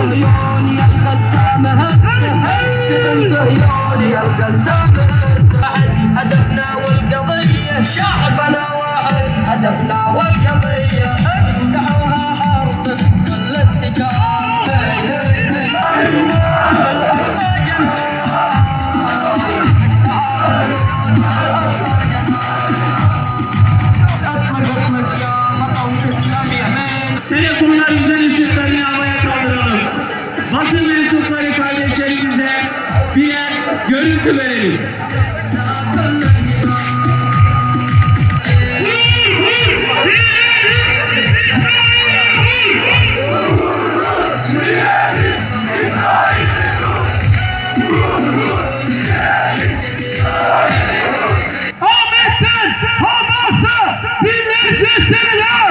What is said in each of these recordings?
صهيوني القسام هز هز بن صهيوني القسام هز هدفنا والقضية شعبنا واحد هدفنا والقضية دعوها حرب كل اتجاه الأقصى جناح الأقصى جناح اطلق يا مطر تسلم يمين. Telefonlar güzel ışıklarını havaya kaldıralım. Basın mensupları kardeşlerimize birer görüntü verelim. Ahmet'ten Hamas'a birleşin seneler.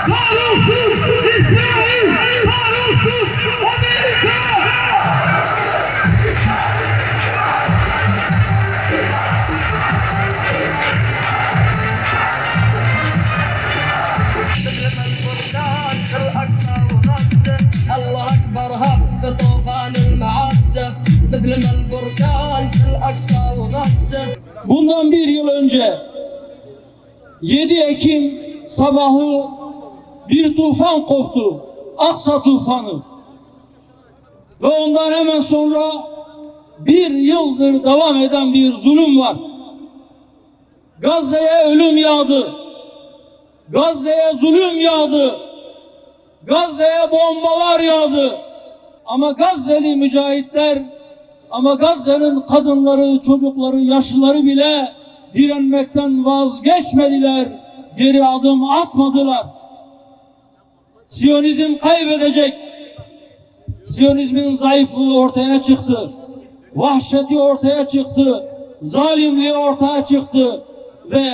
Kanunsuz İsrail, kanunsuz Amerika. الله أكبر هب بطوفان المعزة مثل ما البركان في الأقصى وغزة. Bundan bir yıl önce 7 Ekim sabahı bir tufan koptu. Aksa tufanı. Ve ondan hemen sonra bir yıldır devam eden bir zulüm var. Gazze'ye ölüm yağdı. Gazze'ye zulüm yağdı. Gazze'ye bombalar yağdı. Ama Gazze'li mücahitler, ama Gazze'nin kadınları, çocukları, yaşlıları bile direnmekten vazgeçmediler. Geri adım atmadılar. Siyonizm kaybedecek. Siyonizmin zayıflığı ortaya çıktı. Vahşeti ortaya çıktı. Zalimliği ortaya çıktı. Ve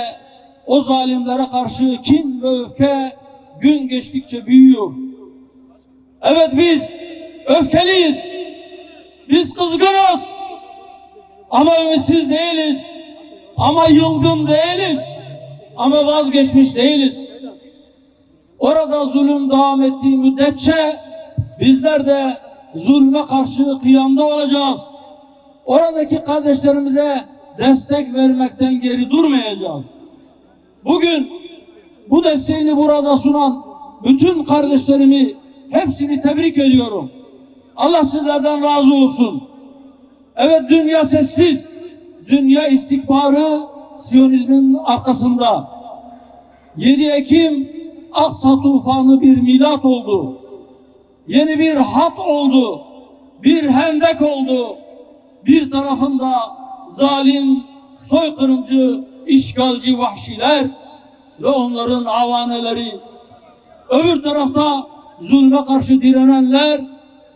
o zalimlere karşı kin ve öfke gün geçtikçe büyüyor. Evet, biz öfkeliyiz. Biz kızgınız. Ama ümitsiz değiliz. Ama yılgın değiliz. Ama vazgeçmiş değiliz. Orada zulüm devam ettiği müddetçe bizler de zulme karşı kıyamda olacağız. Oradaki kardeşlerimize destek vermekten geri durmayacağız. Bugün bu desteğini burada sunan bütün kardeşlerimi, hepsini tebrik ediyorum. Allah sizlerden razı olsun. Evet, dünya sessiz. Dünya istikbarı Siyonizmin arkasında. 7 Ekim Aksa tufanı bir milat oldu. Yeni bir hat oldu. Bir hendek oldu. Bir tarafında zalim, soykırımcı, işgalci vahşiler ve onların avaneleri. Öbür tarafta zulme karşı direnenler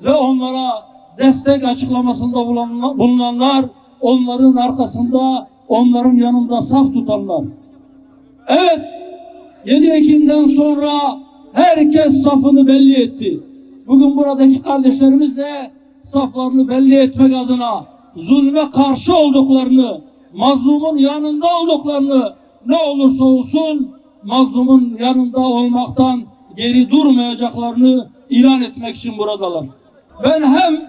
ve onlara destek açıklamasında bulunanlar, onların arkasında, onların yanında saf tutanlar. Evet, 7 Ekim'den sonra herkes safını belli etti. Bugün buradaki kardeşlerimiz de saflarını belli etmek adına zulme karşı olduklarını, mazlumun yanında olduklarını, ne olursa olsun mazlumun yanında olmaktan geri durmayacaklarını ilan etmek için buradalar. Ben hem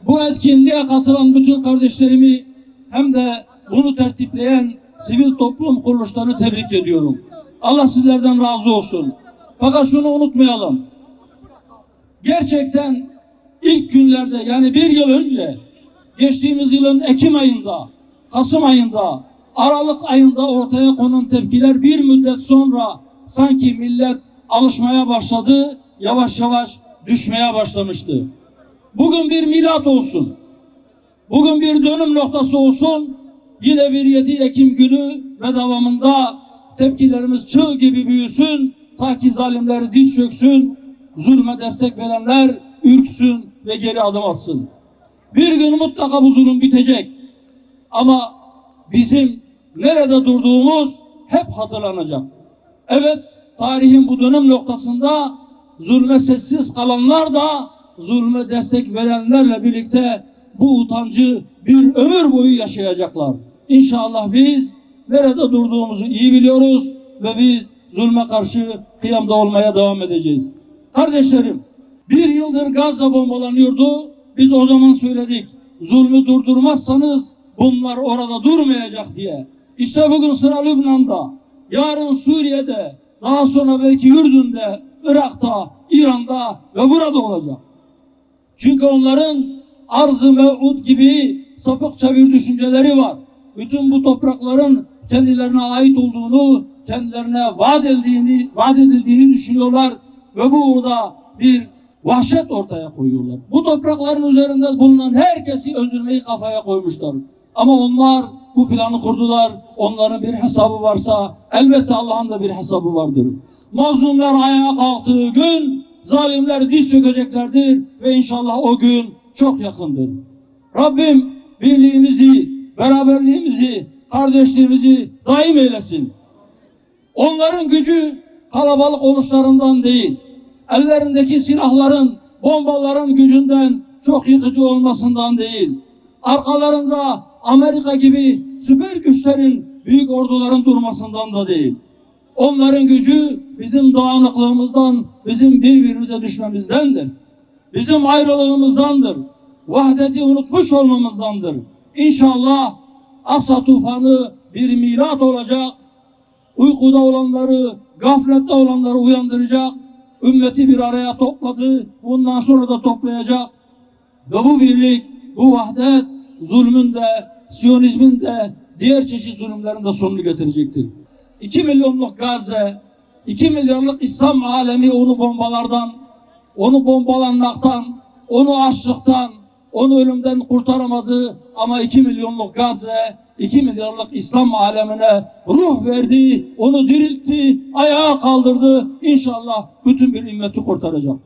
bu etkinliğe katılan bütün kardeşlerimi hem de bunu tertipleyen sivil toplum kuruluşlarını tebrik ediyorum. Allah sizlerden razı olsun. Fakat şunu unutmayalım. Gerçekten ilk günlerde, yani bir yıl önce, geçtiğimiz yılın Ekim ayında, Kasım ayında, Aralık ayında ortaya konan tepkiler bir müddet sonra sanki millet alışmaya başladı, yavaş yavaş düşmeye başlamıştı. Bugün bir milat olsun. Bugün bir dönüm noktası olsun. Yine bir 7 Ekim günü ve devamında tepkilerimiz çığ gibi büyüsün. Ta ki zalimler diz çöksün, zulme destek verenler ürksün ve geri adım atsın. Bir gün mutlaka bu zulüm bitecek. Ama bizim nerede durduğumuz hep hatırlanacak. Evet, tarihin bu dönüm noktasında zulme sessiz kalanlar da zulme destek verenlerle birlikte bu utancı bir ömür boyu yaşayacaklar. İnşallah biz nerede durduğumuzu iyi biliyoruz ve biz zulme karşı kıyamda olmaya devam edeceğiz. Kardeşlerim, bir yıldır Gazze bombalanıyordu. Biz o zaman söyledik, zulmü durdurmazsanız bunlar orada durmayacak diye. İşte bugün sıra Lübnan'da, yarın Suriye'de, daha sonra belki Ürdün'de, Irak'ta, İran'da ve burada olacak. Çünkü onların arz-ı mev'ud gibi sapıkça bir düşünceleri var. Bütün bu toprakların kendilerine ait olduğunu, kendilerine vaat edildiğini düşünüyorlar ve burada bir vahşet ortaya koyuyorlar. Bu toprakların üzerinde bulunan herkesi öldürmeyi kafaya koymuşlar. Ama onlar bu planı kurdular. Onların bir hesabı varsa elbette Allah'ın da bir hesabı vardır. Mazlumlar ayağa kalktığı gün zalimler diz çökeceklerdir ve inşallah o gün çok yakındır. Rabbim birliğimizi, beraberliğimizi, kardeşliğimizi daim eylesin. Onların gücü kalabalık oluşlarından değil, ellerindeki silahların, bombaların gücünden çok yıkıcı olmasından değil, arkalarında Amerika gibi süper güçlerin, büyük orduların durmasından da değil. Onların gücü bizim dağınıklığımızdan, bizim birbirimize düşmemizdendir. Bizim ayrılığımızdandır. Vahdeti unutmuş olmamızdandır. İnşallah Aksa tufanı bir milat olacak. Uykuda olanları, gaflette olanları uyandıracak. Ümmeti bir araya topladı. Bundan sonra da toplayacak. Ve bu birlik, bu vahdet zulmün de, Siyonizmin de, diğer çeşit zulümlerin de sonunu getirecektir. 2 milyonluk Gazze, 2 milyonluk İslam alemi onu bombalardan, onu bombalanmaktan, onu açlıktan, onu ölümden kurtaramadı ama 2 milyonluk Gazze, 2 milyarlık İslam alemine ruh verdi, onu diriltti, ayağa kaldırdı. İnşallah bütün bir ümmeti kurtaracak.